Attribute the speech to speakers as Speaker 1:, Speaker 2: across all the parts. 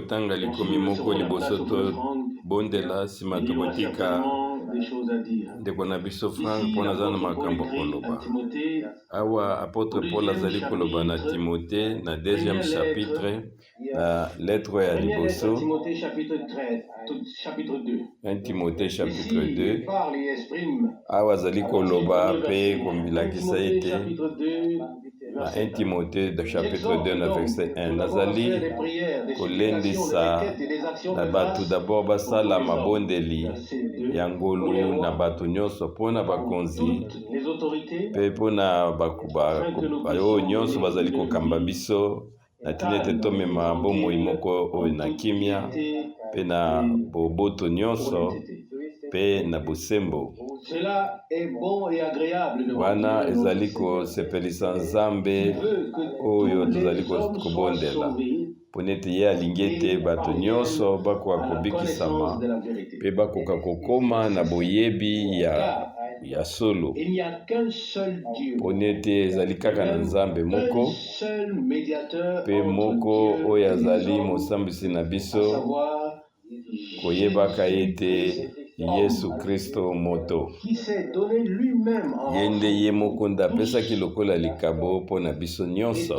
Speaker 1: tokotanga likomi moko liboso to bondela sima tokotika ndeko na biso Frank mpona aza na makambo koloba. Awa apôtre Paul azali koloba na Timothée na 2e chapitre na lettre ya liboso 1 Timothée chapitre 2 awa azali koloba pe kombilakisa ete na 1 Timothée de chapitre 2 na verset 1 nazali kolendisa na bato d'abord basala mabondeli ya ngolu na bato nyonso mpona bakonzi pe mpona bayo nyonso bazali kokamba biso na tina ete tomema bomoi moko oyo na kimia pe na boboto nyonso pe na bosembo. Wana ezali kosepelisa Nzambe oyo tozali kobondela mpona ete ye alingi ete bato nyonso bakoka kobikisama pe bakoka kokoma na boyebi ya solo mpona ete ezali kaka na Nzambe moko pe moko oyo azali mosambisi na biso koyebaka ete Yesu Kristo moto yende ye moko nde apesaki lokola likabo mpona biso nyonso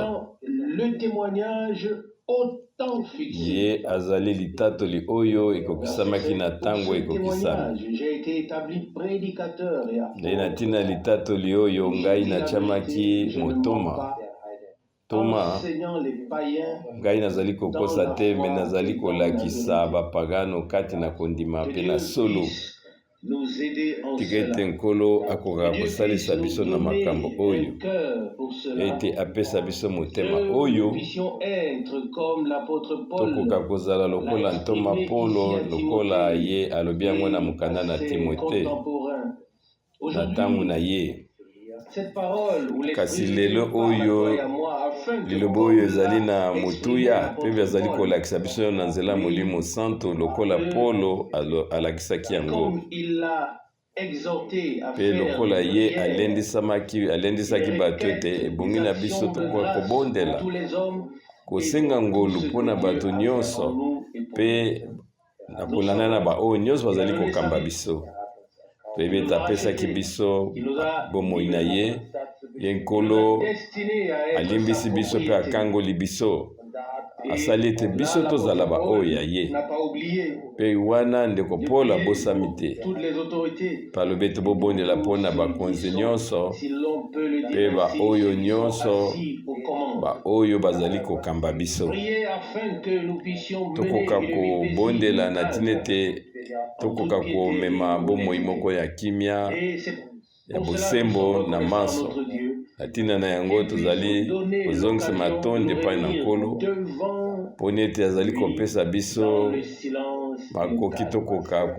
Speaker 1: ye azali litatoli oyo ekokisamaki na ntango ekokisami nde na ntina litatoli oyo ngai natiamaki motoma ngai nazali kokosa te me nazali kolakisa bapagano kati na kondima pe na solo tika ete Nkolo akoka kosalisa biso na makambo oyo ete apesa biso motema oyo tokoka kozala lokola ntoma Polo lokola ye alobi yango na mokanda na Timote na ntango na ye. Kasi lelo oyo liloba oyo ezali na motuya pe bazali kolakisa biso na nzela Molimo Santo lokola Polo alakisaki yango pe lokola ye alendisaki bato ete ebongi na biso tokoka kobondela kosenga ngolu mpona bato nyonso pe na kolanda na baoyo nyonso bazali kokamba biso toyebi ete apesaki biso bomoi na ye Nkolo alimbisi biso pe akangoli biso asali ete biso tozala baoyo ya ye pe wana ndeko Paul abosami te palobi ete bobondela mpona bakonzi nyonso pe baoyo nyonso baoyo bazali kokamba biso tokoka kobondela na ntina ete tokoka komema bomoi moko ya kimia ya bosembo na maso na ntina na yango tozali kozongisa matondi epai na Nkolo mpona ete azali kopesa biso makoki tokoka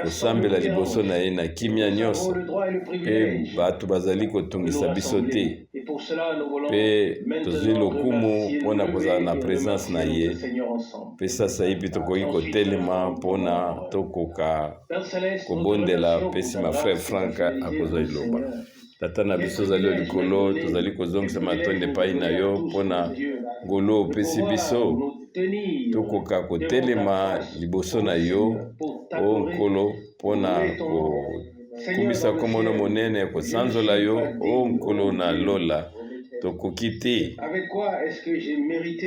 Speaker 1: kosambela liboso na ye na kimia nyonso pe bato bazali kotungisa biso te pe tozwi lokumu mpona kozala na presence na ye pe sasa yipi tokoki kotelema mpona tokoka kobondela pe nsima frère Frank akozwa liloba. Tata na biso ozali likolo tozali kozongisa matondi epai na yo mpona ngolu opesi biso tokoka kotelema liboso na yo o Nkolo mpona kokumisa komona monene kosanzola yo o Nkolo na lola tokoki te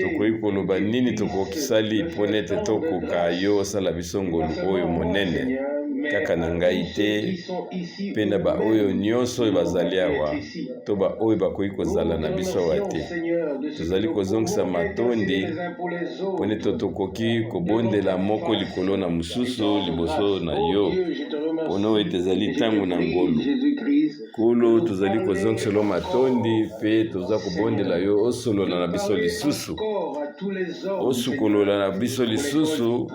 Speaker 1: tokoki koloba nini tokokisali mpona ete tokoka yo osala biso ngolu oyo monene kaka na ngai te pe na baoyo nyonso oyo bazali awa to baoyo bakoki kozala na biso awa te tozali kozongisa matondi mpona ete tokoki kobondela moko likolo na mosusu liboso na yo mpona oyo ete ezali ntango na ngolu Nkolo tozali kozongisela matondi pe toza kobondela yo osolola na biso lisusu osukolola na biso lisusu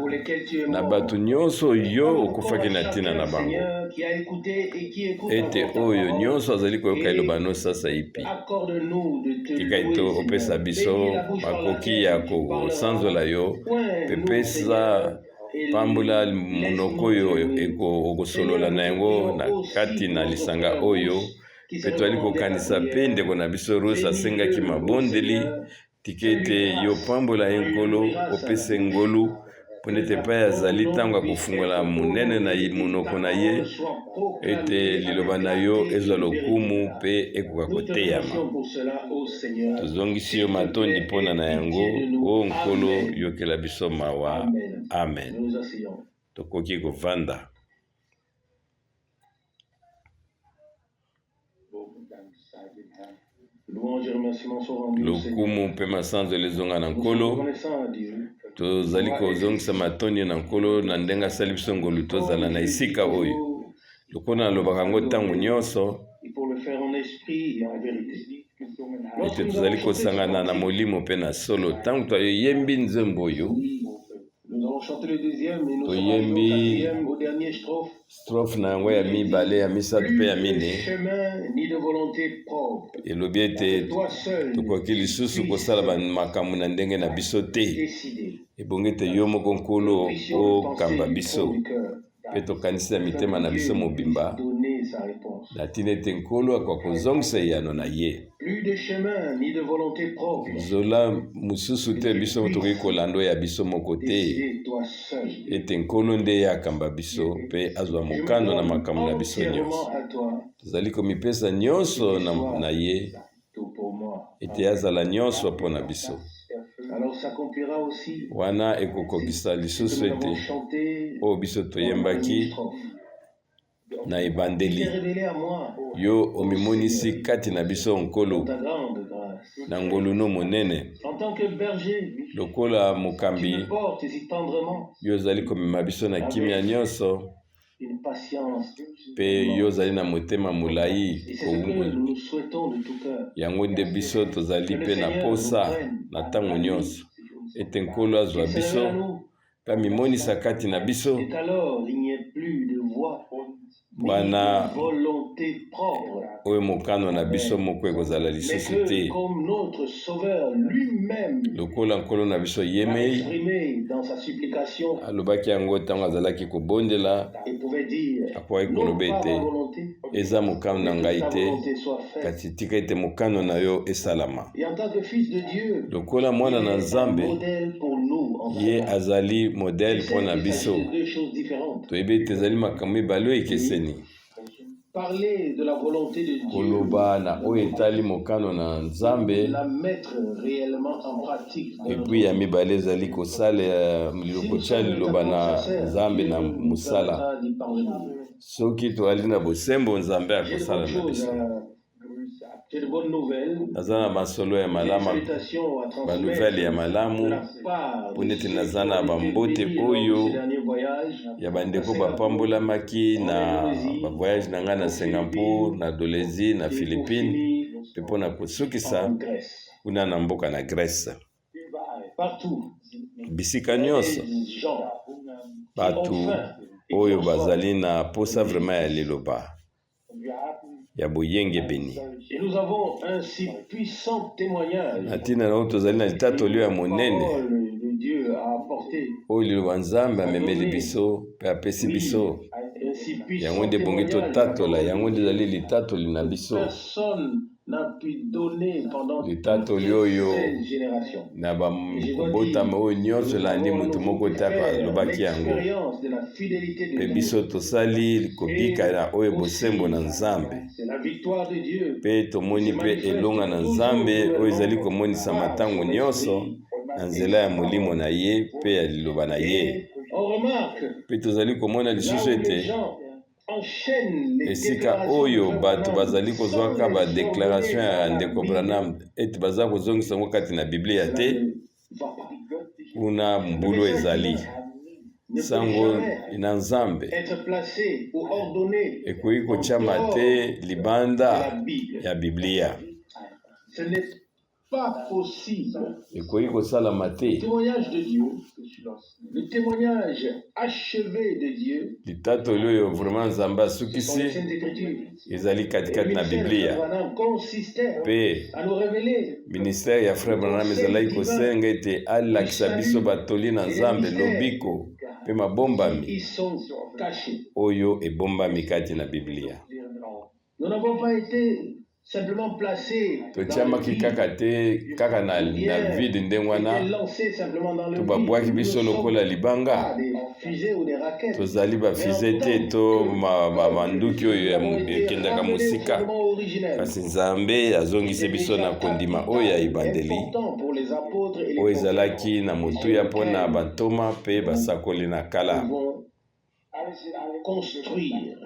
Speaker 1: na bato nyonso yo okufaki na ntina na bango ete oyo nyonso azali koyoka elobano sasa ipi tika ete opesa biso makoki ya kosanzola yo pe pesa pambula monoko oyo okosolola na yango na kati na lisanga oyo pe toali kokanisa pe ndeko na biso Rose asengaki mabondeli tikete yo pambola enkolo opese ngolu ponete pa yazali ntango ya kofungola monene na monoko na ye ete liloba na yo ezwa lokumu mpe ekoka koteyama. Tozongisi yo matondi mpona na yango o nkolo yokela biso mawa. Amen. Tokoki kovanda. Lokumu mpe masanzo elezonga na nkolo. Tozali kozongisa matondi na nkolo na ndenge asali biso ngolu tozala na esika oyo. Lokola nalobaka yango ntango nyonso ete tozali kosangana na molimo mpe na solo. Ntango toyembi nzembo oyo toyembi strophe na yango ya mibale ya misato mpe ya mine elobi ete tokoki lisusu kosala makambo na ndenge na biso te, ebongi ete yo moko nkolo okamba biso mpe tokanisisa mitema na biso mobimba na ntina ete nkolo akoka kozongisa eyano na ye. Zola mosusu te biso tokoki kolanda ya biso moko te, ete nkolo nde ye akamba biso mpe azwa mokano na makambo na biso nyonso. Tozali komipesa nyonso na ye ete azala nyonso mpo na biso. Wana ekokokisa lisusu ete oyo biso toyembaki na ebandeli yo omimonisi kati na biso nkolo na ngoluno monene lokola mokambi yo ozali komema biso na kimia nyonso mpe yo ozali na motema molai yango nde biso tozali mpe na posa na ntango nyonso ete nkolo azwa biso mpe amimonisa kati na biso wana oyo mokano na biso moko ekozala lisusu te, lokola nkolo na biso yemei alobaki yango ntango azalaki kobondela akoki koloba ete eza mokano na ngai te kasi tika ete mokano na yo esalama. Lokola mwana na Nzambe ye azali modele mpo na biso, toyebi ete ezali makambo ebale ekeseni koloba na oyo etali mokano na Nzambe epui ya mibale ezali kosala kotia liloba na Nzambe na mosala. Soki toali na bosembo Nzambe akosala na biso. Naza na basolo ya malamu, banouvelle ya malamu mpona ete naza na bambote oyo ya bandeko bapambolamaki na bavoyage na ngai na Singapour, na Indonésie, na Philippines mpe mpona kosukisa kuna na mboka na Grèce. Bisika nyonso bato oyo bazali na posa vraiment ya liloba ya boyenge beni na ntina na oyo tozali na litatoli ya monene oyo liloba Nzambe amemeli biso mpe apesi biso, yango nde bongi totatola, yango nde ezali litatoli na biso, litatoli oyo na bobotama oyo nyonso elandi moto moko te alobaki yango, mpe biso tosali kobika na oyo bosembo na Nzambe mpe tomoni mpe elonga na Nzambe oyo ezali komonisa matango nyonso na nzela ya molimo na ye mpe ya liloba na ye. Mpe tozali komona lisusu ete esika oyo bato bazali kozwaka badeklaration ya ndeko Branham ete baza kozongisa yango kati na Biblia te, kuna mbulu ezali sango na Nzambe ekoki kotiama te libanda ya Biblia, ekoki kosalama te.
Speaker 2: Le témoignage achevé de Dieu,
Speaker 1: litatoli oyo vraiment Nzambe asukisi ezali katikati na Biblia mpe ministère ya Frère Branham ezalaki kosenga ete alakisa biso batoli na Nzambe lobiko mpe mabombami oyo ebombami kati na Biblia.
Speaker 2: simplement placé
Speaker 1: totiamaki kaka te kaka na vide ndenge wana
Speaker 2: lancé simplement dans le
Speaker 1: tobabwaki biso lokola libanga
Speaker 2: des fusées ou des raquettes.
Speaker 1: tozali bafize te to banduki oyo ekendaka mosika kasi nzambe azongisi biso na kondima oyo ya ebandeli oyo ezalaki na motuya mpona bantoma mpe basakoli na kala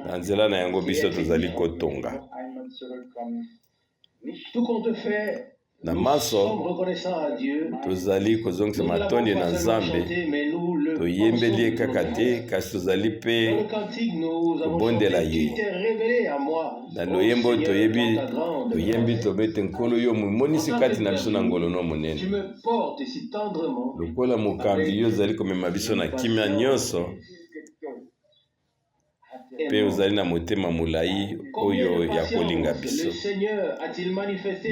Speaker 1: na nzela na yango biso tozali kotonga na maso tozali kozongisa matondi na nzambe toyembeli ye kaka te kasi tozali mpe kobondela ye na loyembo oyo toyembi tobete nkolo yo momonisi kati na biso na ngolono monene lokola mokambi yo ozali komema biso na kimia nyonso mpe ozali na motema molai oyo ya kolinga biso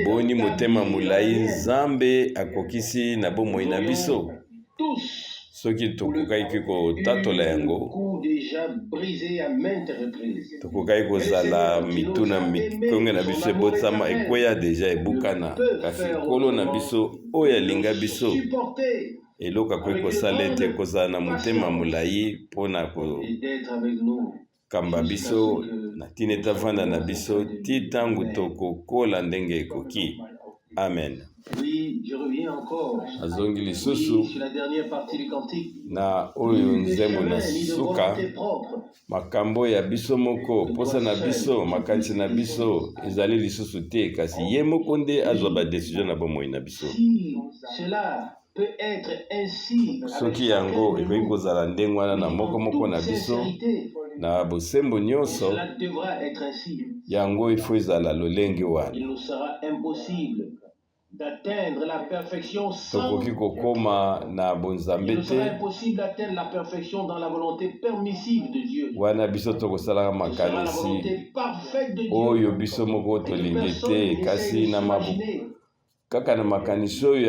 Speaker 1: boni motema molai nzambe akokisi na bomoi na biso soki tokokaki kotatola yango tokokaki kozala mituna mikonge na biso ebotsama ekweya deja ebukana kasi nkolo na biso oyo alinga biso eloko akoki kosala ete kozala na motema molai mpona kamba biso na tina etavanda na biso ti ntango tokokola ndenge ekoki. Amen. Azongi lisusu na oyo nzembo na suka makambo ya biso moko posa na biso makanisi na biso ezali lisusu te kasi ye moko nde azwa badesizio na bomoi na biso soki yango ekoki kozala ndenge wana na moko na biso na bosembo nyonso yango ifo ezala lolenge wana tokoki kokoma na bonzambe te wana biso tokosalaka makanisi oyo biso moko tolingi te kasi na mabuku kaka na makanisi oyo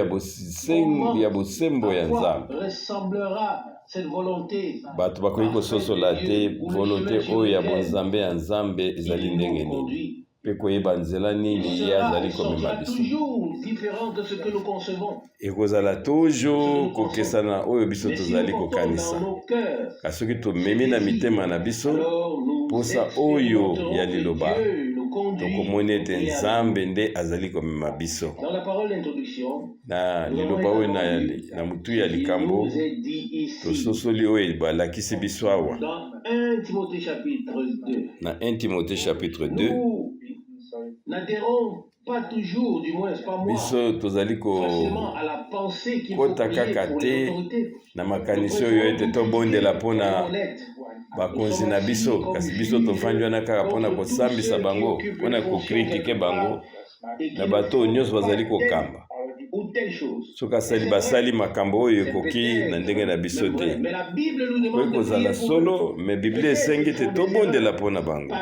Speaker 1: ya bosembo ya nzambe bato bakoki kososola te volonté oyo ya bonzambe ya nzambe ezali ndenge nini mpe koyeba nzela nini ye azali komema biso ekozala toujours kokesana oyo biso tozali kokanisa kasi soki tomemi na mitema na biso mposa oyo ya liloba tokomoni ete nzambe nde azali komema biso na liloba oyo na motu ya likambo tososoli oyo balakisi biso awa na 1 Timothée chapitre 2 biso tozali kota kaka te na makanisi oyo ete tobondela mpona bakonzi na biso kasi biso tofandi wana kaka mpona kosambisa bango mpona kokritike bango na bato oyo nyonso bazali kokamba soki basali makambo oyo ekoki na ndenge na biso te oyo kozala solo me biblia esengi te tobondela mpona bango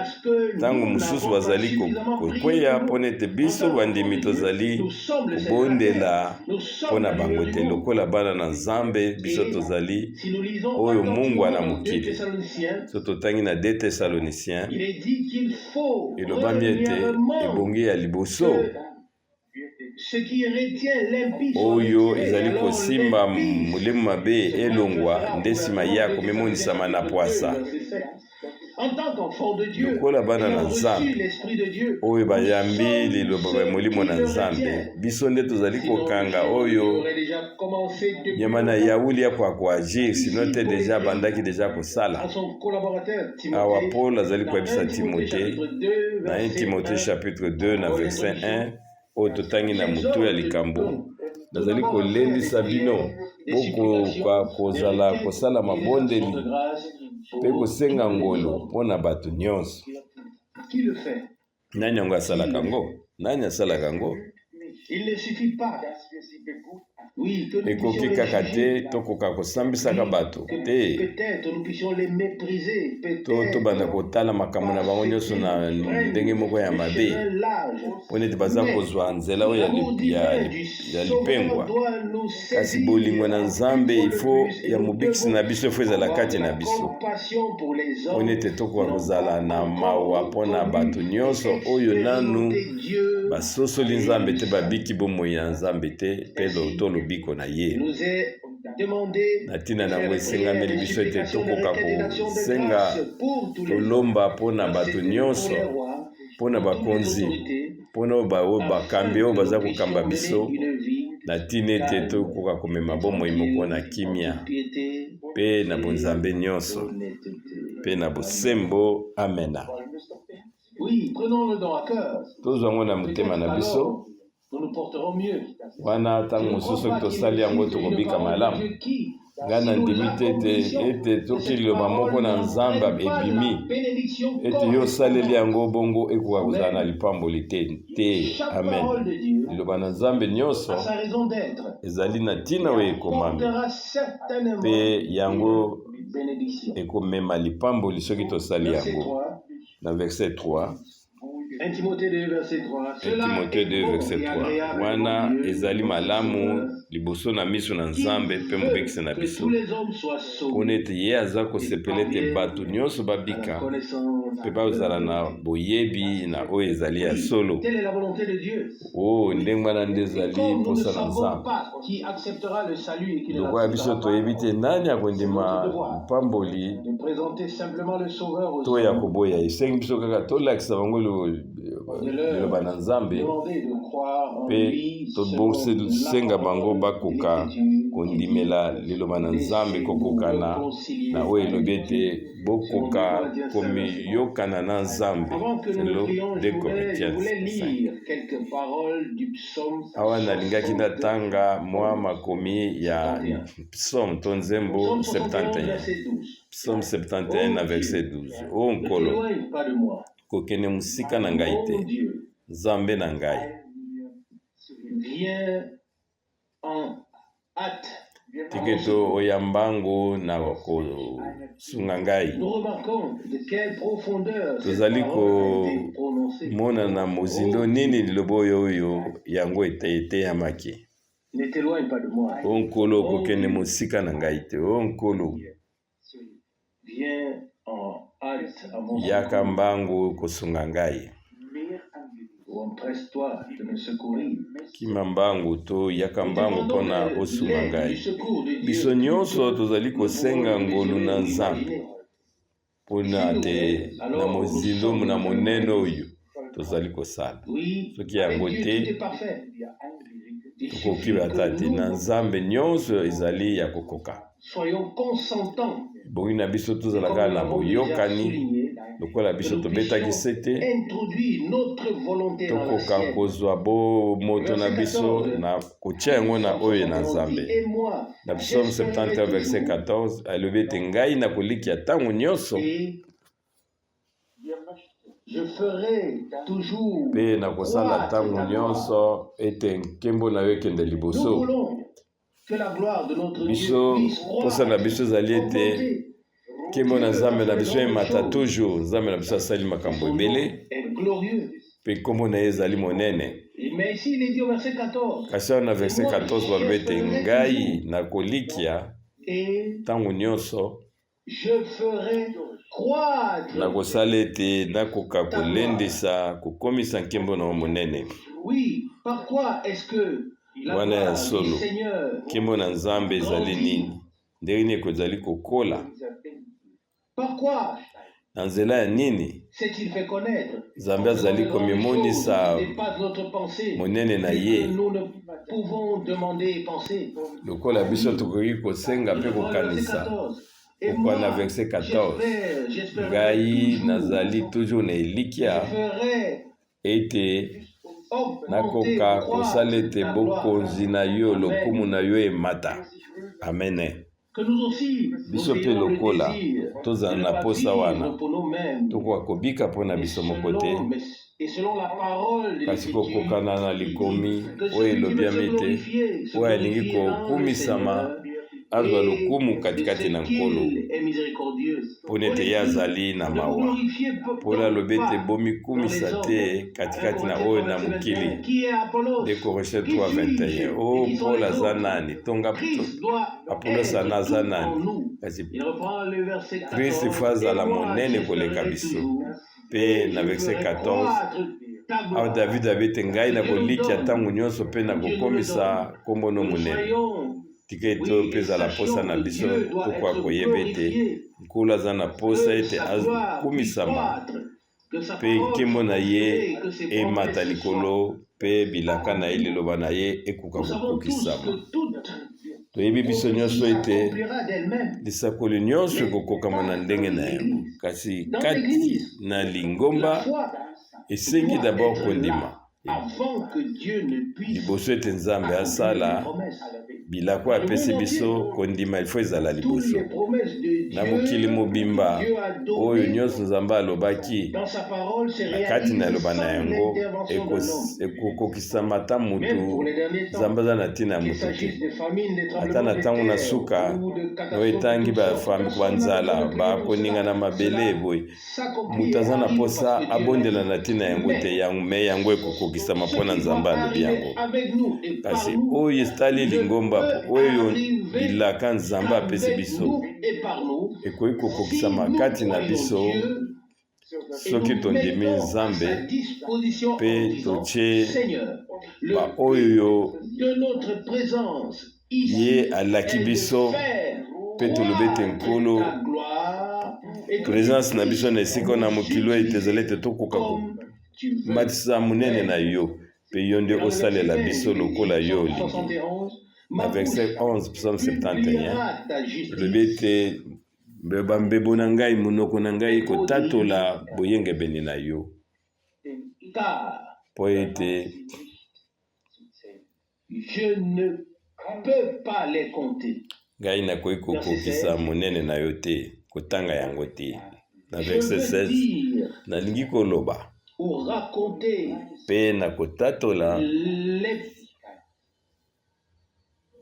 Speaker 1: ntango mosusu bazali kokweya mpona ete biso bandimi tozali kobondela mpona bango te lokola bana na nzambe biso tozali oyo mungwa na mokili so totangi na 2 Thessaloniciens elobami ete ebongi ya liboso oyo ezali kosimba molemo mabe elongwa nde nsima ye akomimonisama na pwasa lokola bana na nzambe oyo bayambi liloba ba molimo na nzambe biso nde tozali kokanga oyo nyama na yauli ya kwa koagir sino te deja bandaki deja kosala awa Paul azali koyebisa Timote na 1 Timothée chapitre 2 na verset 1 oyo totangi na motu ya likambo nazali kolendisa bino kozala kosala mabondeli mpe kosenga ngolo mpona bato nyonso. Nani yango asalaka yango? Nani asalaka yango?
Speaker 2: Oui, que nous
Speaker 1: ekoki
Speaker 2: puissions les
Speaker 1: kaka te
Speaker 2: juger.
Speaker 1: tokoka kosambisaka bato
Speaker 2: Que
Speaker 1: te
Speaker 2: peut-être nous puissions les mépriser.
Speaker 1: tobanda
Speaker 2: Peut-être
Speaker 1: kotala makambo na bango nyonso na ndenge moko ya mabe mpo neti baza kozwa nzela oyo ya lipengwa kasi bolingo na nzambe ifo ya mobikisi na biso ifo ezala kati na biso mpo neti tokoka kozala na mawa mpo na bato nyonso oyo nanu basosoli nzambe te babiki bomoi ya nzambe te mpe to lobiko na ye na ntina nango esengameli biso ete tokoka kosenga tolomba mpo na bato nyonso mpo na bakonzi mpo na bakambi oyo baza kokamba biso na ntina ete tokoka komema bomoi moko na kimia mpe na bonzambe nyonso mpe na bosembo. Amena. tozwa yango na motema na biso wana ntango mosusu soki tosali yango tokobika malamu. Ngai nandimi te ete soki liloba moko na nzambe ebimi ete yo osaleli yango bongo ekoka kozala na lipamboli te. Amen. Liloba na nzambe nyonso ezali na ntina oyo ekomami mpe yango ekomema lipamboli soki tosali yango. Na verset 3
Speaker 2: 1 Timothée 2 verset 3.
Speaker 1: 1 Timothée 2 verset 3 wana ezali malamu liboso na miso na nzambe mpe mobikisi na biso mpona ete ye aza kosepela ete bato nyonso babika mpe bazala na boyebi na oyo ezali ya solo. Ndenge wana nde ezali mposa na nzambe. Lokola biso toyebi te nani akondima lipamboli to ya koboya esengi biso kaka tolakisa bango liloba na nzambe mpe tosenga bango bakoka kondimela liloba na nzambe kokokana na oyo elobi ete bokoka komiyokana na nzambe. Selo 2 Corinthiens 5. Awa nalingaki natanga mwa makomi ya psaume to nzembo 71. Psaume 71 na verset 12. O nkolo kokende musika na ngai te, nzambe na ngai tiketo oyambango na kosunga ngai. Tozali komona na mozindo nini liloba oyo yango eteyamaki. O nkolo kokende musika na ngai te, o nkolo yaka mbangu kosunga ngai. Kima mbangu to yaka mbangu mpona osunga ngai. Biso nyonso tozali kosenga ngolu na nzambe mpona te na mozindo na monene oyo tozali kosala. Soki yango te tokoki ata te. Na nzambe nyonso ezali ya kokoka. Bongi na biso tozalaka na boyokani lokola biso tobetaki sete tokoka kozwa moto na biso na kotia yango na oyo na nzambe. Na Psaume 71 verset 14 alobi ete ngai na kolikia ntango nyonso mpe na kosala ntango nyonso ete nkembo na yo ekende liboso. Biso posa na biso ezali ete nkembo na nzambe na biso emata toujours. Nzambe na biso asali makambo ebele mpe nkombo na ye ezali monene. Kasi awa na verset 14 balobi ete ngai na kolikia ntango nyonso na kosala ete nakoka kolendisa kokomisa nkembo na yo monene. Wana ya solo nkembo na nzambe ezali nini? Ndenge nini ekozali kokola na nzela ya nini? Nzambe azali komimonisa monene na ye lokola biso tokoki kosenga mpe kokanisa. Okwa na verset 14 ngai nazali toujours na elikya ete nakoka kosala ete bokonzi na yo lokumu na yo emata. Amen.
Speaker 2: que nous aussi,
Speaker 1: biso
Speaker 2: nous
Speaker 1: pe
Speaker 2: ayons le
Speaker 1: lokola
Speaker 2: désir
Speaker 1: tozala
Speaker 2: de
Speaker 1: na
Speaker 2: ne
Speaker 1: posa
Speaker 2: pas
Speaker 1: wana
Speaker 2: vivre pour nous-mêmes.
Speaker 1: tokoka kobika mpona biso moko te
Speaker 2: Et selon la parole de
Speaker 1: kasi
Speaker 2: l'Écriture,
Speaker 1: kokokana na likomi
Speaker 2: que
Speaker 1: oyo
Speaker 2: celui qui veut se
Speaker 1: elobiami te
Speaker 2: glorifier,
Speaker 1: oyo alingi
Speaker 2: dans le
Speaker 1: kokumisama
Speaker 2: Seigneur,
Speaker 1: azwa
Speaker 2: et
Speaker 1: lokumu
Speaker 2: de
Speaker 1: katikati na
Speaker 2: ce
Speaker 1: nkolo
Speaker 2: qu'il est miséricordieux.
Speaker 1: mpona ete ye azali na
Speaker 2: Ne vous
Speaker 1: mawa
Speaker 2: glorifiez
Speaker 1: mpona alobi ete
Speaker 2: pas
Speaker 1: bomikumisa
Speaker 2: dans les
Speaker 1: te
Speaker 2: hommes.
Speaker 1: katikati na
Speaker 2: 1
Speaker 1: oyo na
Speaker 2: Corinthiens
Speaker 1: mokili
Speaker 2: 21, qui est Apollos?
Speaker 1: de Corinthiens
Speaker 2: Qui suis-je?
Speaker 1: 3:21 o
Speaker 2: Et qui sont
Speaker 1: paul
Speaker 2: les
Speaker 1: aza
Speaker 2: autres?
Speaker 1: nani tonga
Speaker 2: Christ doit
Speaker 1: apolos ana
Speaker 2: être
Speaker 1: aza
Speaker 2: tout en
Speaker 1: nani
Speaker 2: nous.
Speaker 1: kasi
Speaker 2: Il reprend le verset 14.
Speaker 1: kristo fo azala
Speaker 2: Et moi,
Speaker 1: monene koleka
Speaker 2: j'espérerai
Speaker 1: biso
Speaker 2: toujours,
Speaker 1: mpe
Speaker 2: et
Speaker 1: na
Speaker 2: je
Speaker 1: verset
Speaker 2: ferai
Speaker 1: 14
Speaker 2: croître ta
Speaker 1: awa
Speaker 2: gloire.
Speaker 1: david abi ete ngai nakolikia ntango nyonso mpe
Speaker 2: Dieu nous le
Speaker 1: nakokomisa
Speaker 2: donne.
Speaker 1: kombo no
Speaker 2: Nous
Speaker 1: monene
Speaker 2: soyons,
Speaker 1: tika ete
Speaker 2: oui,
Speaker 1: mpe
Speaker 2: et
Speaker 1: ezala posa
Speaker 2: sachons
Speaker 1: na
Speaker 2: que
Speaker 1: biso
Speaker 2: Dieu doit
Speaker 1: tokoka
Speaker 2: être
Speaker 1: koyeba ete
Speaker 2: glorifié,
Speaker 1: nkolo aza na posa
Speaker 2: que
Speaker 1: ete
Speaker 2: sa gloire puisse
Speaker 1: akumisama
Speaker 2: croître, que sa
Speaker 1: mpe
Speaker 2: parole
Speaker 1: nkembo na
Speaker 2: soit
Speaker 1: ye
Speaker 2: confirmée, que ses
Speaker 1: emata
Speaker 2: promesses
Speaker 1: likolo mpe bilaka na ye liloba na ye ekoka
Speaker 2: Nous savons tous
Speaker 1: kokokisama
Speaker 2: que toute
Speaker 1: toyebi biso nyonso ete
Speaker 2: s'accomplira d'elle-même.
Speaker 1: lisakoli nyonso ekokokama na ndenge na yango kasi
Speaker 2: Dans
Speaker 1: kati
Speaker 2: l'Église,
Speaker 1: na
Speaker 2: la
Speaker 1: lingomba
Speaker 2: foi
Speaker 1: esengi
Speaker 2: doit
Speaker 1: dabord
Speaker 2: être
Speaker 1: kondima
Speaker 2: là avant que Dieu ne puisse
Speaker 1: liboso ete nzambe
Speaker 2: accomplir
Speaker 1: asala
Speaker 2: les promesses.
Speaker 1: bilako apesi biso kondima ilfo ezala
Speaker 2: Toutes
Speaker 1: liboso
Speaker 2: les promesses de
Speaker 1: na mokili mobimba
Speaker 2: Dieu a
Speaker 1: oyo
Speaker 2: donné
Speaker 1: nyonso nzambe alobaki
Speaker 2: dans sa parole se
Speaker 1: na kati na
Speaker 2: réalisent
Speaker 1: eloba na
Speaker 2: sans
Speaker 1: yango
Speaker 2: l'intervention d'un homme.
Speaker 1: ekokokisama ata
Speaker 2: Même
Speaker 1: mutu
Speaker 2: pour les derniers temps,
Speaker 1: nzambe aza na ntina ya
Speaker 2: qu'il
Speaker 1: mutu te
Speaker 2: s'agisse de famine, de
Speaker 1: ata na
Speaker 2: tremblements de
Speaker 1: ntango na
Speaker 2: terre
Speaker 1: suka
Speaker 2: ou de
Speaker 1: oyo
Speaker 2: catastrophes
Speaker 1: etangi
Speaker 2: de toutes sortes,
Speaker 1: banzala
Speaker 2: personne n'a besoin de prier pour
Speaker 1: bakoninga na
Speaker 2: cela.
Speaker 1: mabele
Speaker 2: Cela
Speaker 1: boye
Speaker 2: s'accomplit
Speaker 1: mutu
Speaker 2: et
Speaker 1: aza na
Speaker 2: arrive
Speaker 1: posa
Speaker 2: parce que Dieu
Speaker 1: abondela
Speaker 2: l'a
Speaker 1: na
Speaker 2: dit.
Speaker 1: ntina yango te me yango ekokokisama
Speaker 2: Ce
Speaker 1: mpona
Speaker 2: qui
Speaker 1: nzambe
Speaker 2: doit
Speaker 1: alobi
Speaker 2: arriver
Speaker 1: yango
Speaker 2: avec nous et
Speaker 1: kasi
Speaker 2: par nous
Speaker 1: oyo etali lingomba
Speaker 2: ne peut
Speaker 1: oyo
Speaker 2: arriver
Speaker 1: bilaka nzambe apesi
Speaker 2: qu'avec
Speaker 1: biso
Speaker 2: nous et par nous
Speaker 1: ekoki
Speaker 2: si
Speaker 1: kokokisama
Speaker 2: nous
Speaker 1: kati na
Speaker 2: croyons
Speaker 1: biso
Speaker 2: Dieu et
Speaker 1: soki
Speaker 2: nous
Speaker 1: tondimi
Speaker 2: mettons à sa
Speaker 1: nzambe
Speaker 2: disposition en
Speaker 1: mpe
Speaker 2: disant
Speaker 1: totie
Speaker 2: Seigneur, le
Speaker 1: baoyo
Speaker 2: de notre présence ici
Speaker 1: ye alaki
Speaker 2: est de
Speaker 1: biso
Speaker 2: faire
Speaker 1: mpe tolobi ete nkolo
Speaker 2: croître ta gloire et que
Speaker 1: présence
Speaker 2: tu
Speaker 1: na biso na esika na mokili oyo ete ezali ete tokoka
Speaker 2: comme tu veux.
Speaker 1: komatisa monene na yo mpe yo nde osalela biso lokola yo olingi na verset 11 psaume 71 elobi ete bambebo na ngai monoko na ngai kotatola boyengebeni na yo mpo ete
Speaker 2: je ne peux pas les compter.
Speaker 1: ngai nakoki kokokisa monene na yo te kotanga yango te na verset 16 nalingi koloba
Speaker 2: ou raconter
Speaker 1: mpe nakotatola
Speaker 2: les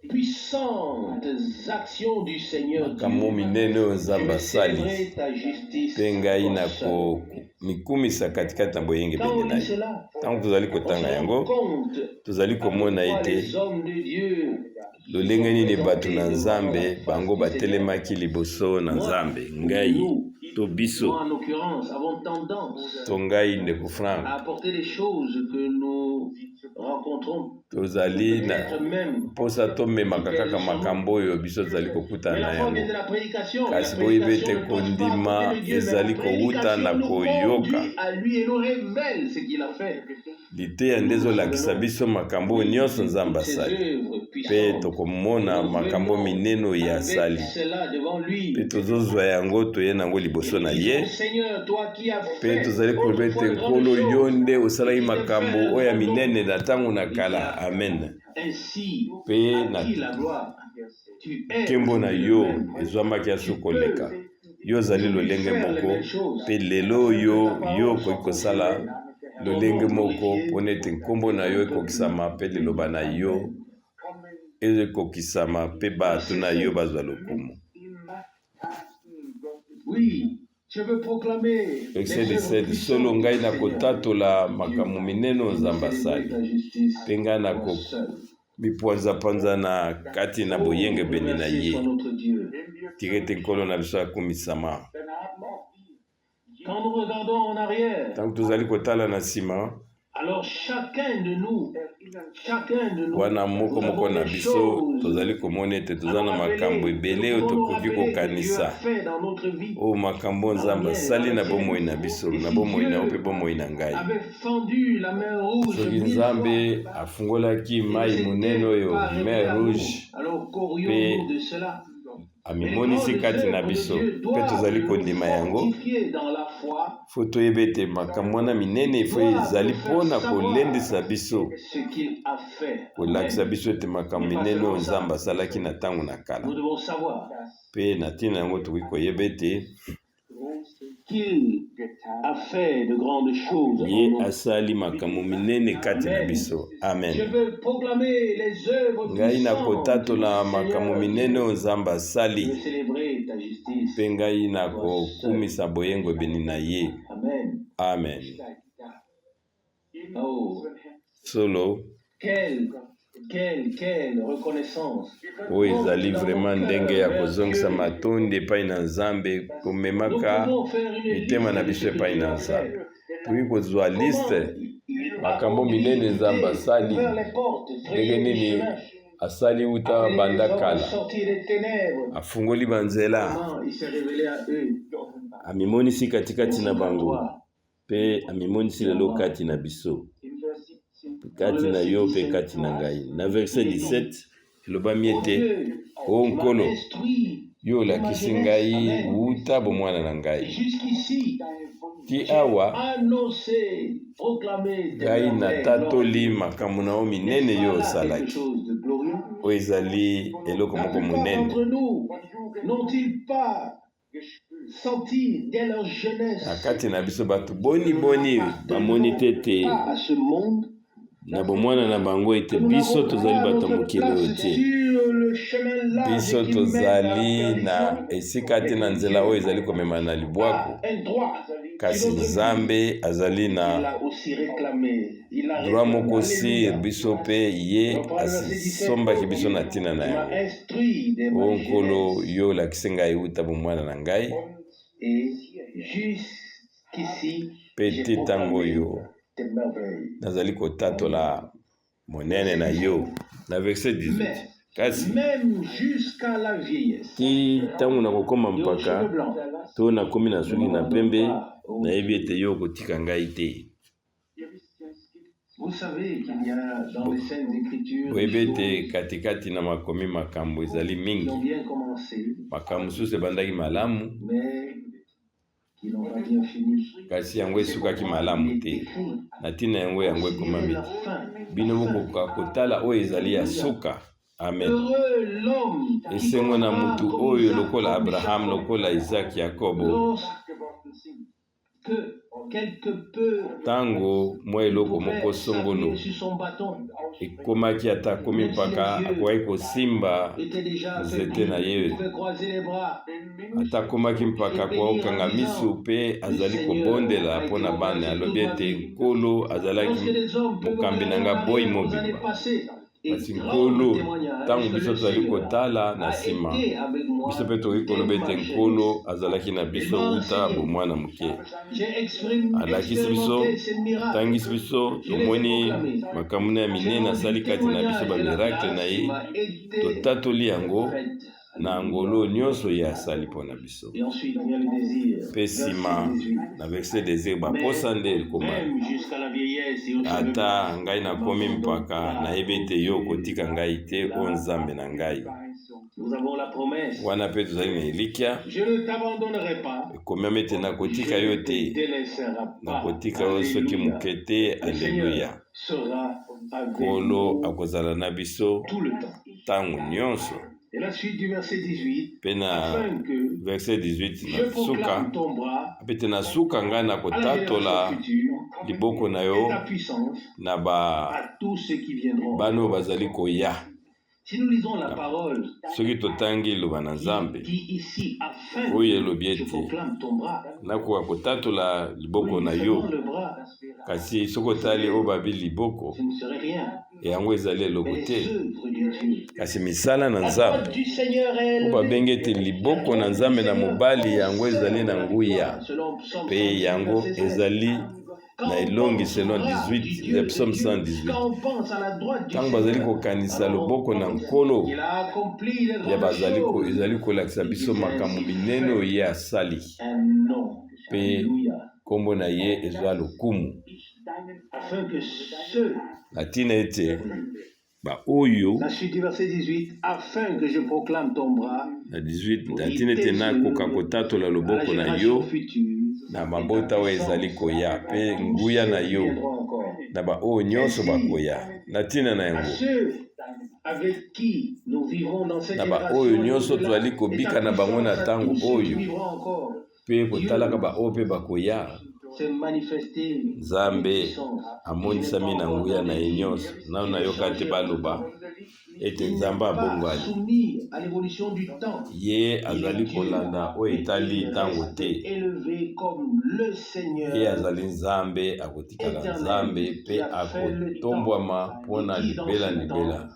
Speaker 2: puissantes actions du Seigneur
Speaker 1: makambo minene oyo nzambe asali
Speaker 2: célébrer ta justice.
Speaker 1: mpe ngai nakomikumisa katikati na boyengebeni na ye ntango tozali kotanga yango tozali komona ete
Speaker 2: Les hommes de Dieu
Speaker 1: lolenge nini bato na nzambe bango batelemaki liboso na nzambe ngai to biso
Speaker 2: nous, en l'occurrence, avons tendance
Speaker 1: to ngai ndeko frank
Speaker 2: à apporter des choses que nous rencontrons
Speaker 1: tozali na
Speaker 2: peut-être même.
Speaker 1: mposa tomemaka kaka makambo oyo biso tozali kokutana
Speaker 2: Mais
Speaker 1: na
Speaker 2: la foi vient
Speaker 1: yango
Speaker 2: de la prédication.
Speaker 1: kasi
Speaker 2: La
Speaker 1: boyebi
Speaker 2: prédication
Speaker 1: ete
Speaker 2: ne touche pas à
Speaker 1: kondima
Speaker 2: côté de Dieu, mais
Speaker 1: ezali
Speaker 2: la
Speaker 1: kowuta na
Speaker 2: prédication nous
Speaker 1: koyoka
Speaker 2: conduit à lui et nous révèle ce qu'il a fait.
Speaker 1: liteya nde ezolakisa biso makambo oyo nyonso nzambe
Speaker 2: Ses
Speaker 1: asali
Speaker 2: œuvres
Speaker 1: mpe
Speaker 2: puissantes.
Speaker 1: tokomona makambo minene oyo asali
Speaker 2: Avec cela devant lui.
Speaker 1: mpe tozozwa yango toye nango liboso na ye
Speaker 2: Seigneur, toi qui as
Speaker 1: mpe
Speaker 2: fait
Speaker 1: tozali koloba ete nkolo yo nde osalaki makambo oyo ya minene na ntango na kala amen
Speaker 2: ainsi
Speaker 1: mpe na
Speaker 2: qui la gloire. Tu es
Speaker 1: nkembo na yo ezwamaki aso koleka yo ozali lolenge moko mpe lelo oyo yo okoki kosala lolenge moko mpona ete nkombo na yo ekokisama mpe liloba na yo ekokisama mpe bato na yo bazwa lokumu.
Speaker 2: Oui, je veux proclamer
Speaker 1: verset 17 solo ngai nakotatola makambo minene oyo nzambe asali mpe ngai mipanzapanza na kati na boyengebeni na ye tika ete nkolo na biso akumisama
Speaker 2: Quand nous regardons en arrière,
Speaker 1: ntango tozali kotala na nsima
Speaker 2: alors chacun de nous
Speaker 1: wana moko na biso tozali komona ete toza na makambo ebele oyo tokoki kokanisa oyo makambo nzambe asali na bomoi na biso na bomoi na yo mpe bomoi na ngai soki nzambe afungolaki mai monene oyo mer rouge mpe amimonisi kati na biso mpe tozali kondima yango fo toyeba ete makambo wana minene ifo ezali mpona kolendisa biso kolakisa biso ete makambo minene oyo nzambe asalaki na ntango na kala mpe na ntina yango tokoki koyeba ete ye asali makambo minene kati na biso. Amen. Ngai nakotatola makambo minene oyo nzambe asali mpe ngai nakokumisa boyengo ebeni na ye. Amen. Solo
Speaker 2: Quelle reconnaissance.
Speaker 1: Oyo ezali vraiment ndenge ya kozongisa matondi epai na nzambe komemaka mitema na biso epai na nzambe. Tokoki kozwa liste makambo minene nzambe asali ndenge nini asali uta banda kala, afungoli banzela, amimonisi katikati na bango mpe amimonisi lelo kati na biso, kati na yo mpe kati na ngai. Na verset 17 elobami ete o nkolo yo olakisi ngai uta bomwana na ngai ti awa ngai natatoli makambo na yo minene yo osalaki oyo ezali eloko moko monene. Na kati na biso bato boni bamoni tete na bomwana na bango ete biso tozali bato mokili oyo te, biso tozali na esika te na nzela oyo ezali komema na libwako, kasi nzambe azali na droit moko sir biso mpe ye asombaki biso na ntina na yango. O nkolo yo olakisi ngai uta bomwana na ngai mpe te ntango oyo nazali kotatola monene na yo. Na verset 18 kasi ti ntango nakokoma mpaka to nakomi na suki na pembe nayebi ete yo okotika ngai te. Boyebi ete katikati na makomi makambo ezali mingi, makambo mosusu ebandaki malamu kasi yango esukaki malamu te, na ntina yango ekomami te. Bino bokoka kotala oyo ezali ya suka. Amen. Esengo na mutu oyo lokola Abraham, lokola Isaac, Yakobo, tango mwa eloko moko songolo ekomaki ata komi mpaka akoki kosimba nzete na ye, ata komaki mpaka kokanga misu mpe azali kobondela mpona bana, alobi ete nkolo azalaki mokambi na nga boyi mobimba. Kasi nkolo ntango biso tozali kotala na nsima biso mpe tokoki koloba ete nkolo azalaki na biso uta bomwana moke, alakisi biso, atangisi biso, tomoni makambo ya minene asali kati na biso, bamiracle na ye totatoli yango na ngolo nyonso ye asali mpona biso. Mpe nsima na verset désir baposa nde ekomami ata ngai nakomi mpaka nayebi ete yo okotika ngai te, o nzambe na ngai. Wana mpe tozali na elikya ekomami ete nakotika yo te, nakotika yo soki moke te. Alleluya. Nkolo akozala na biso ntango nyonso. Mpe na verset 18 na suka apete na suka ngai nakotatola liboko na yo na bano bazali koya. Soki totangi liloba na Nzambe oyo elobi ete nakoka kotatola liboko na yo, kasi soki otali oyo babi liboko yango ezali eloko te, kasi misala na Nzambe oyo babengi ete liboko na Nzambe na mobali yango ezali na nguya mpe yango ezali na elongi selon 18 ya Psaume 118. Ntango bazali kokanisa loboko na nkolo ya bazali ezali kolakisa biso makambo minene oyo ye asali mpe kombo na ye ezwa lokumu na ntina ete ba oyo
Speaker 2: La suite du verset 18, afin que je proclame ton bras
Speaker 1: na 18 ntina ete nakoka kotatola
Speaker 2: à la
Speaker 1: loboko na
Speaker 2: génération
Speaker 1: yo
Speaker 2: future,
Speaker 1: na mabota oyo ezali koya mpe nguya na yo na baoyo nyonso bakoya na ntina na
Speaker 2: à
Speaker 1: yango
Speaker 2: ceux avec qui nous vivrons dans cette
Speaker 1: na
Speaker 2: génération,
Speaker 1: baoyo nyonso
Speaker 2: et
Speaker 1: tozali kobika na bango na
Speaker 2: à
Speaker 1: ntango
Speaker 2: tous ceux qui
Speaker 1: oyo
Speaker 2: vivront encore,
Speaker 1: mpe kotalaka baoyo mpe bakoya
Speaker 2: s'est manifesté
Speaker 1: nzambe amonisami na nguya na ye nyonso nano nayoka te baloba ete nzambe abongwani
Speaker 2: soumis à l'évolution du temps.
Speaker 1: ye azali kolanda oyo etali ntango te
Speaker 2: Élevé comme le Seigneur,
Speaker 1: ye azali nzambe akotikala nzambe mpe akotombwama mpona libela libela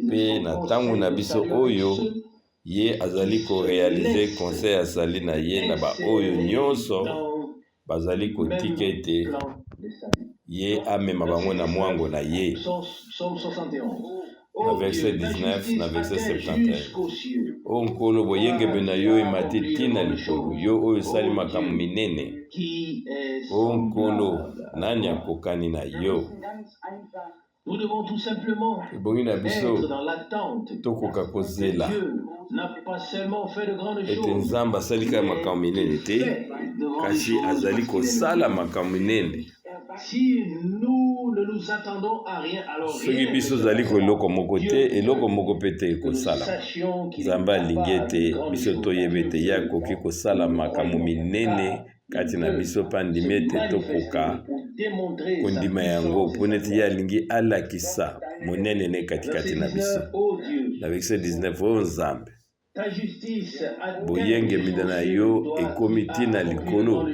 Speaker 1: mpe na ntango na biso oyo ye azali korealize conseil azali na ye na baoyo nyonso bazali kotika ete ye amema bango na mwango na ye.
Speaker 2: Psaume 71.
Speaker 1: Na verset 19 na verset 71 o nkolo boyengembe na yo emati ntina likolo yo oyo osali makambo minene o nkolo nani akokani na yo.
Speaker 2: Nous devons tout simplement
Speaker 1: ebongi na biso
Speaker 2: être dans l'attente.
Speaker 1: tokoka kozela
Speaker 2: Dieu n'a pas seulement fait de grandes
Speaker 1: ete
Speaker 2: choses,
Speaker 1: nzambe asali kaka makambo minene te kasi azali kosala makambo minene.
Speaker 2: si nous ne nous attendons à rien, alors
Speaker 1: soki biso ozali ko eloko moko te eloko moko mpe te ekosala. nzambe alingi ete biso toyeba ete ye akoki kosala makambo minene kati na biso mpe andimi ete tokoka kondima yango mpona ete ye alingi alakisa monene ne katikati na biso. Na verset 19 oyo nzambe boyengemi na yo ekomi ntina likolo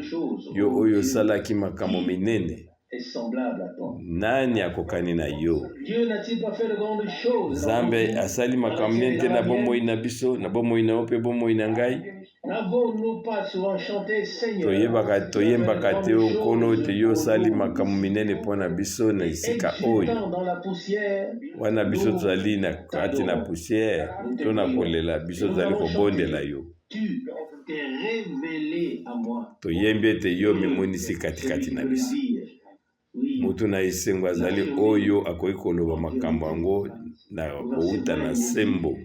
Speaker 1: yo oyo osalaki makambo minene nani akokani na yo. nzambe asali makambo minene te na bomoi na biso na bomoi na yo mpe bomoi na ngai. toyembaka te nkolo ete yo osali makambo minene mpo na biso na esika oyo wana biso tozali na kati na poussière to na kolela biso tozali kobondela yo. toyembi ete yo mimonisi katikati na biso. moto na esengo azali oyo akoki koloba makambo yango na kouta na sembo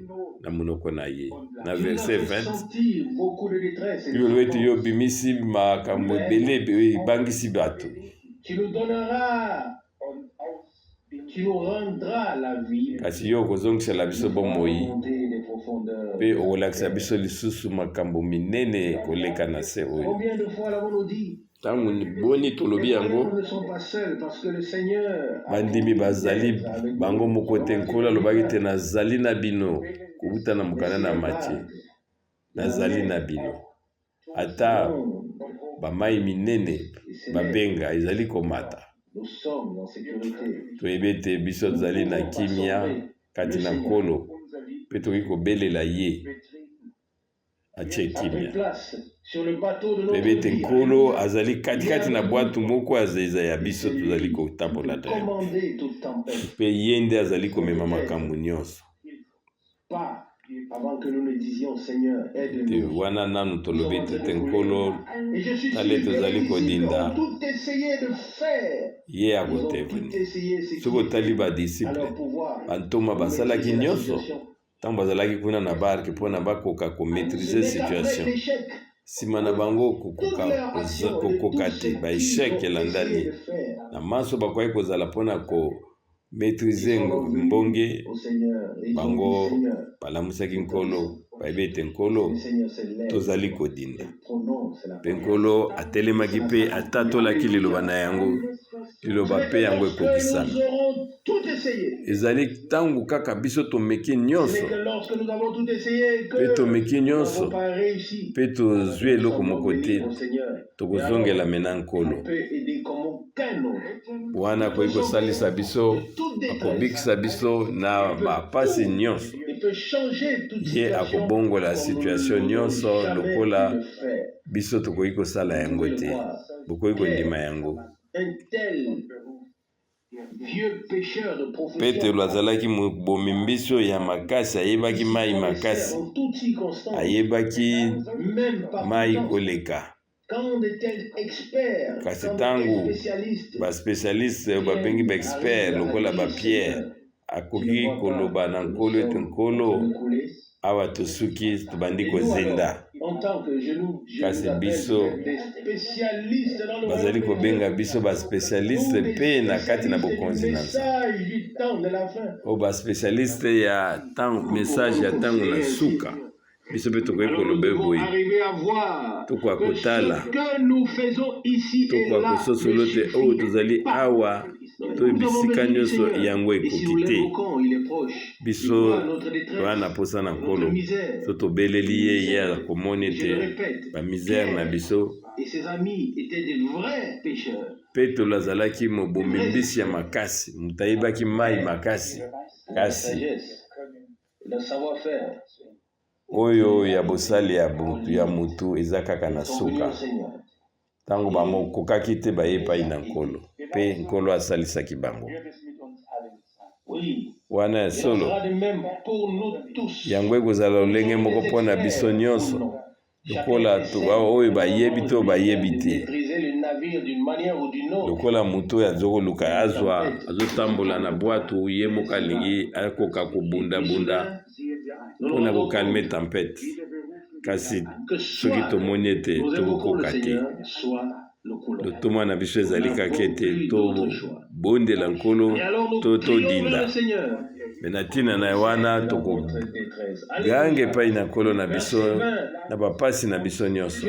Speaker 1: na monoko na ye. Na verset 20 yo ete yo bimisi makambo ebele ebangisi bato. kasi yo okozongisela biso bomoi mpe okolakisa biso lisusu makambo minene koleka na se oyo. ntango boni tolobi yango bandimi bazali bango moko te. nkolo alobaki te nazali na bino kouta na mokanda na Matie, nazali na bino ata bamai minene babenga ezali komata. toyebi ete biso tozali na kimia kati na nkolo mpe tokoki kobelela ye atie kimia. toyebi ete nkolo azali katikati na bwato moko azeza ya biso tozali kotambola te mpe ye nde azali komema makambo nyonso. te wana nanu tolobi ete nkolo tala ete ozali kodinda ye akoteveni. soki otali badisiple bantoma basalaki nyonso ntango bazalaki kuna na barke mpona bakoka komaîtrize situation. nsima na bango kokoka te baeshek elandani na maso bakoki kozala mpona komaîtrize mbonge bango balamusaki nkolo bayebi ete nkolo tozali kodinda mpe nkolo atelemaki mpe atatolaki liloba na yango liloba mpe yango ekokisana. ezali ntango kaka biso tomeki nyonso mpe tomeki nyonso mpe tozwi eloko moko te tokozongela mena nkolo wana akoki kosalisa biso akobikisa biso na bapasi nyonso. ye akobongola situation nyonso lokola biso tokoki kosala yango te bokoki kondima yango. petelo azalaki mobomi mbiso ya makasi ayebaki mai makasi ayebaki mai koleka. kasi ntango baspecialiste babengi baexpert lokola bapierre akoki koloba na nkolo ete nkolo awa tosuki tobandi kozenda kasi biso bazali kobenga biso baspecialiste mpe na kati na bokonzi na Nzambe o baspecialiste ya message ya ntango na suka biso mpe tokoki koloba boye tokoka kotala tokoka kososolo te oyo tozali awa to bisika nyonso yango ekoki te biso toya na posa na nkolo so tobeleli ye akomoni ete bamisere na biso Petro azalaki mobomi mbisi ya makasi moto ayebaki mai makasi kasi oyo ya bosali ya mutu eza kaka na suka ntango bamokokaki te baye epai na nkolo mpe nkolo asalisaki bango wana ya solo yango ekozala lolenge moko mpo na biso nyonso lokola oyo bayebi to bayebi te lokola mutu oyo azokoluka azotambola na bwato ye moko alingi akoka kobundabunda mpona kokalme tempete kasi soki tomoni ete tokokoka te lotoma na biso ezali kaka ete tobondela nkolo to todinda me na ntina na wana tokoganga epai na nkolo na biso na bapasi na biso nyonso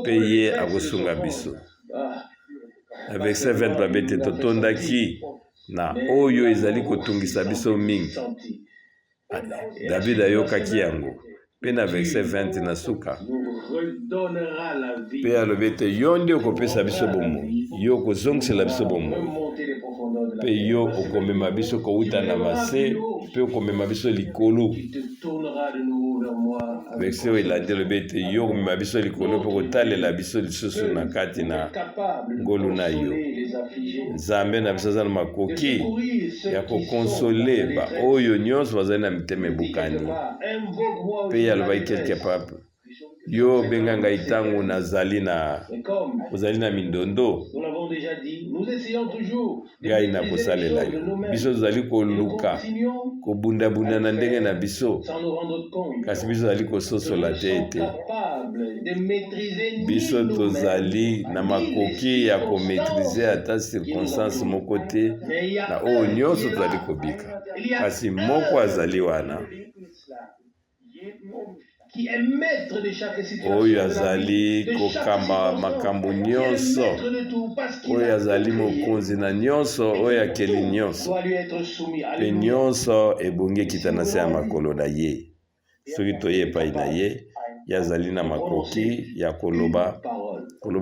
Speaker 1: mpe ye akosunga biso na verset 20 babe te totondaki na oyo ezali kotungisa biso mingi David ayokaki yango mpe na verset 20 na suka mpe alobi ete yo nde okopesa biso bomoi yo okozongisela biso bomoi mpe yo okomema biso kowuta na mase mpe okomema biso likolo verset oyo elandi alobi ete yo okomema biso likolo mpe kotalela biso lisusu na kati na ngolu na yo Nzambe na biso aza na makoki ya kokonsole baoyo nyonso bazali na mitema ebukani mpe alobaki quelque part yo benga ngai ntango ozali na mindondo ngai nakosalela yo biso tozali koluka kobundabunda na ndenge na biso kasi biso tozali kososola te ete biso tozali na makoki ya kometrize ata circonstance moko te na oyo nyonso tozali kobika kasi moko azali wana oyo azali kokamba makambo nyonso oyo azali mokonzi na nyonso oyo akeli nyonso mpe nyonso ebongi ekita na se ya makolo na ye soki toye epai na ye ye azali na makoki ya koloba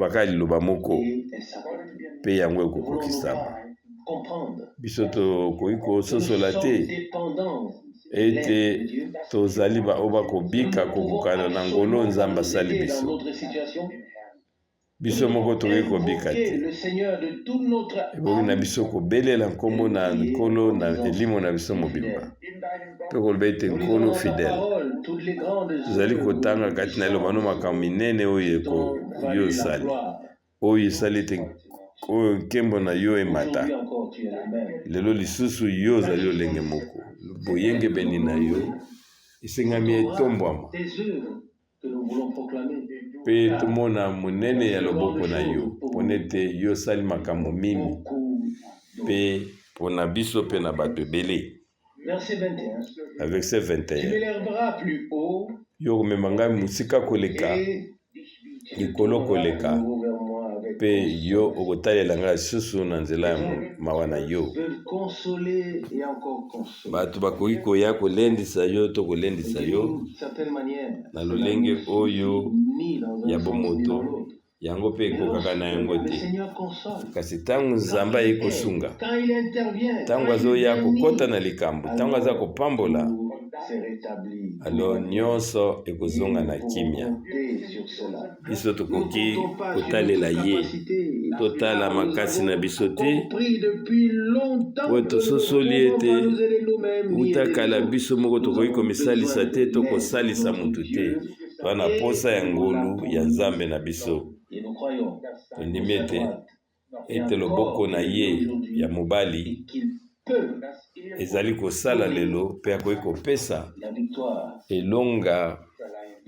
Speaker 1: kaka liloba moko mpe yango ekokokisama biso tokoki kososola te ete tozali baoyo bakobika kokokana na ngolo Nzambe asali biso moko tokoki kobika te ebongi na biso kobelela nkombo na nkolo na elimo na biso mobimba mpe koloba ete nkolo fidele tozali kotanga kati na elobano makambo minene oyo yo osali oyo esali ete oyo nkembo na yo emata lelo lisusu yo ozali lolenge moko boyengebeni na yo esengami etombwama mpe tomona monene ya loboko na yo mpona ete yo osali makambo mingi mpe mpona biso mpe na bato ebele na verset 21 yo komema ngai mosika koleka likolo koleka mpe yo okotalela ngai lisusu na nzela ya mawa na yo bato bakoki koya kolendisa yo to kolendisa yo na lolenge oyo ya bomoto yango mpe ekokaka na yango te kasi ntango Nzambe aye kosunga ntango azoya kokota na likambo ntango aza kopambola alors nyonso ekozonga na kimia biso tokoki kotalela ye totala makasi na biso te oyo tososoli ete utakala biso moko tokoki komisalisa te to kosalisa mutu te wana posa ya ngolu ya Nzambe na biso tondimi ete loboko na ye ya mobali
Speaker 2: peut
Speaker 1: ezali kosala lelo mpe akoki kopesa
Speaker 2: la victoire.
Speaker 1: elonga,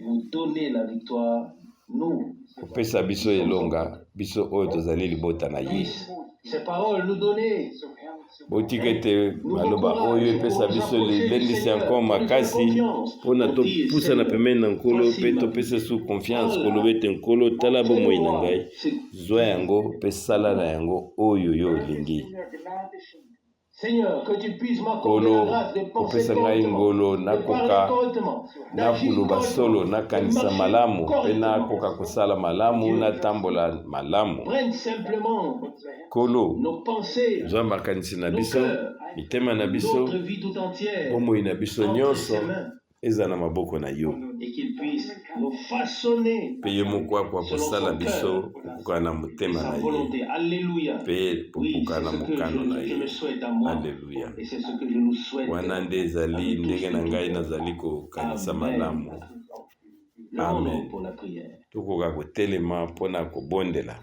Speaker 2: Vous donnez la victoire, nous.
Speaker 1: kopesa biso elonga biso oyo tozali libota na ye.
Speaker 2: Puisse ces paroles nous donner
Speaker 1: botika ete maloba oyo epesa biso lilendisi encore makasi mpona topusana pembeni na nkolo mpe topesa su confiance koloba ete nkolo tala bomoi na ngai, zwa yango mpe sala na yango oyo yo olingi.
Speaker 2: Seigneur, que tu puisses m'accorder la grâce de penser
Speaker 1: kopesa ngai ngolo nakoka nakoloba solo nakanisa malamu mpe nakoka kosala malamu natambola malamu.
Speaker 2: Prenne simplement
Speaker 1: Kolo
Speaker 2: nos pensées,
Speaker 1: zwa makanisi na biso, mitema na biso,
Speaker 2: notre vie tout entière
Speaker 1: bomoi na biso
Speaker 2: entre
Speaker 1: nyonso
Speaker 2: ses mains,
Speaker 1: eza na maboko na yo,
Speaker 2: et qu'il puisse nous façonner
Speaker 1: mpe ye moko akwa kosala biso kokoka na motema
Speaker 2: sa
Speaker 1: na ye
Speaker 2: volonté. Alléluia.
Speaker 1: mpe
Speaker 2: Oui,
Speaker 1: kokoka na
Speaker 2: c'est ce que
Speaker 1: mokano na
Speaker 2: je
Speaker 1: ye.
Speaker 2: me souhaite à moi.
Speaker 1: Alleluya.
Speaker 2: Et c'est ce que je nous souhaite.
Speaker 1: Wana nde ezali ndenge na ngai nazali kokanisa malamu.
Speaker 2: Amen. Pour la prière.
Speaker 1: Tokoka kotelema mpona kobondela.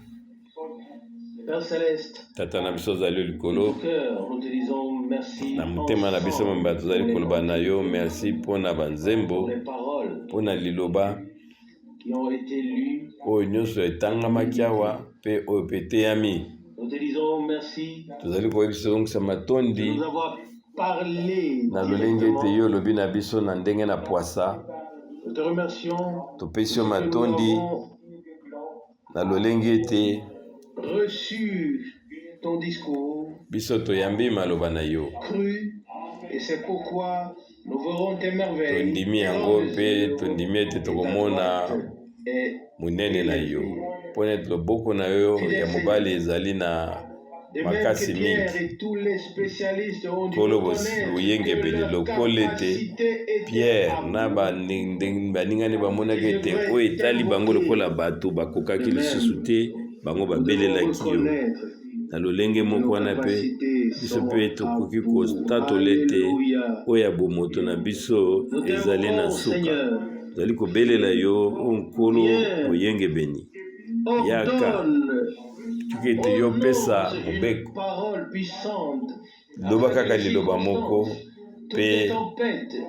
Speaker 2: Père Céleste,
Speaker 1: Tata na biso ozali likolo,
Speaker 2: cœur, nous te disons merci
Speaker 1: na motema na biso mamba tozali koloba na yo merci mpona banzembo,
Speaker 2: pour les paroles
Speaker 1: mpona liloba
Speaker 2: qui ont été lues.
Speaker 1: oyo nyonso etangamaki awa mpe oyo mpe eteyami.
Speaker 2: Nous te disons merci
Speaker 1: Tozali koyebisa ongisa
Speaker 2: de
Speaker 1: matondi
Speaker 2: nous avoir parlé
Speaker 1: na lolenge ete yo olobi na biso na ndenge na pwasa.
Speaker 2: Nous te remercions
Speaker 1: Topesi yo
Speaker 2: parce que
Speaker 1: matondi
Speaker 2: nous avons
Speaker 1: na lolenge ete
Speaker 2: reçu ton discours,
Speaker 1: biso toyambi maloba na yo,
Speaker 2: cru, et c'est pourquoi nous verrons tes merveilles.
Speaker 1: tondimi yango mpe tondimi ete tokomona
Speaker 2: Et
Speaker 1: monene na yo mpona ete loboko na yo ya mobali ezali na
Speaker 2: de même
Speaker 1: makasi
Speaker 2: que Pierre
Speaker 1: mingi.
Speaker 2: et tous les spécialistes ont dû
Speaker 1: Kolo
Speaker 2: reconnaître
Speaker 1: boyengebeli
Speaker 2: que leur
Speaker 1: lokolo ete
Speaker 2: capacité était
Speaker 1: Pierre na baningani bamonaki ete oyo etali bango lokola bato bakokaki lisusu te, bango babelelaki yo. Na lolenge moko wana mpe biso mpe tokoki kotatola ete oyo ya bomoto na biso ezali na suka. Tozali kobelela yo o nkolo boyengebeni yaka tuki ete yo pesa mobeko, loba kaka liloba moko mpe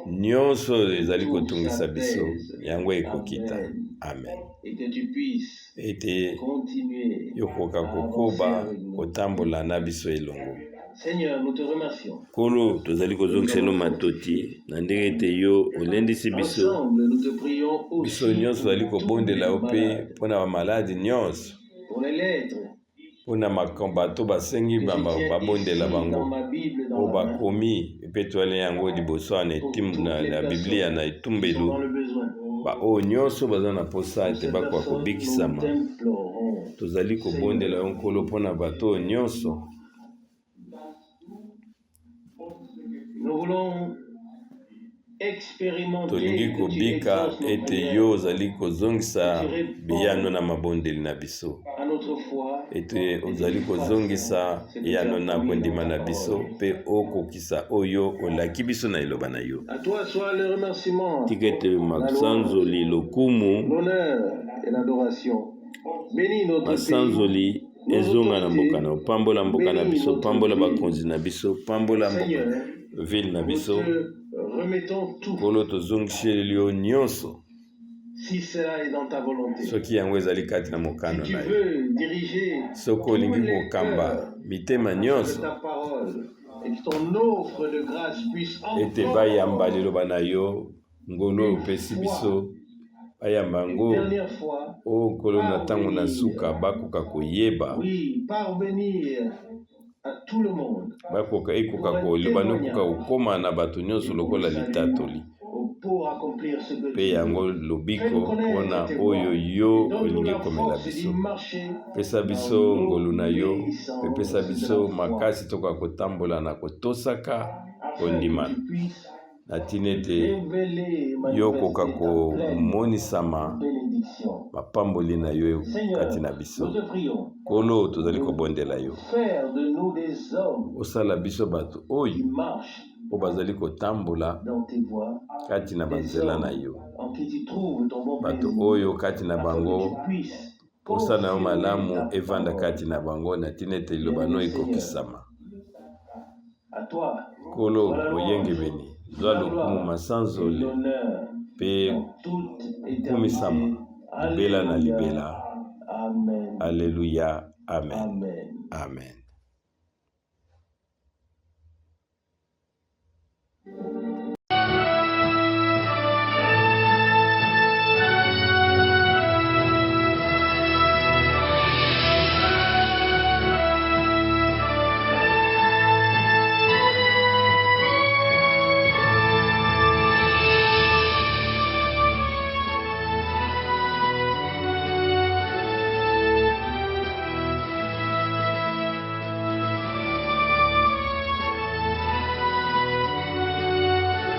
Speaker 1: nyonso ezali kotungisa biso yango ekokita. Amen. Ete yokoka kokoba kotambola na biso elongo.
Speaker 2: Seigneur, nous te remercions.
Speaker 1: Kolo tozali kozongisa yo matoti na ndenge ete yo olendisi biso.
Speaker 2: Ensemble, nous te prions aussi
Speaker 1: Biso nyonso tozali kobondela yo mpe mpona bamaladi nyonso,
Speaker 2: pour les lettres.
Speaker 1: mpona makambo bato basengi babondela bango oyo bakomi mpe toali yango liboso na biblia na etumbelu.
Speaker 2: Dans le besoin.
Speaker 1: Oyo nyonso baza na posa ete bakoka kobikisama. Tozali kobondela yo nkolo mpona bato oyo nyonso.
Speaker 2: Nous voulons expérimenter
Speaker 1: Tolingi kobika ete yo ozali kozongisa biyano na mabondeli na biso,
Speaker 2: à notre foi.
Speaker 1: ete ozali kozongisa yano na kondima na biso mpe okokisa oyo olaki biso na eloba na yo.
Speaker 2: À toi soit le remerciement,
Speaker 1: Tika ete masanzoli lokumu
Speaker 2: l'honneur et l'adoration. Bénis notre pays.
Speaker 1: masanzoli ezonga na mboka na pambola mboka na biso, pambola bakonzi na biso, pambola mboka ville na biso.
Speaker 2: Nous te remettons tout.
Speaker 1: Kolo tozongiseli yo nyonso
Speaker 2: Si cela est dans ta volonté.
Speaker 1: soki yango ezali kati na mokano
Speaker 2: Si tu
Speaker 1: na yo.
Speaker 2: veux diriger
Speaker 1: Soki olingi kokamba mitema
Speaker 2: de
Speaker 1: nyonso
Speaker 2: ta parole et que ton offre de grâce puisse
Speaker 1: ete
Speaker 2: encore
Speaker 1: bayamba liloba na yo, ngolo oyo opesi biso bayamba
Speaker 2: une
Speaker 1: yango
Speaker 2: dernière fois,
Speaker 1: oyo nkolo na ntango na suka bakoka koyeba,
Speaker 2: oui, parvenir à tout le monde
Speaker 1: ekoka koloba nokoka kokóma na bato nyonso lokola litatoli
Speaker 2: pour accomplir ce que
Speaker 1: mpe yango lobiko mpona oyo yo olingi komela biso. Pesa biso ngolu na yo mpe pesa biso makasi tokoka kotambola na kotosaka kondima na tina ete yo koka komonisama mapamboli na yo kati na biso. Kolo tozali kobondela yo osala biso bato oyo oyo bazali kotambola kati na banzela na yo, bato oyo kati na bango posa na yo malamu evanda kati na bango na tina ete liloba no ekokisama.
Speaker 2: à toi.
Speaker 1: Kolo
Speaker 2: Voilà
Speaker 1: oyengebeni zwa lokumu masanzole
Speaker 2: l'honneur
Speaker 1: pe
Speaker 2: dans toute
Speaker 1: kumisama
Speaker 2: éternité.
Speaker 1: libela na
Speaker 2: Alléluia.
Speaker 1: libela.
Speaker 2: Amen.
Speaker 1: Alléluia. Amen.
Speaker 2: Amen.
Speaker 1: Amen.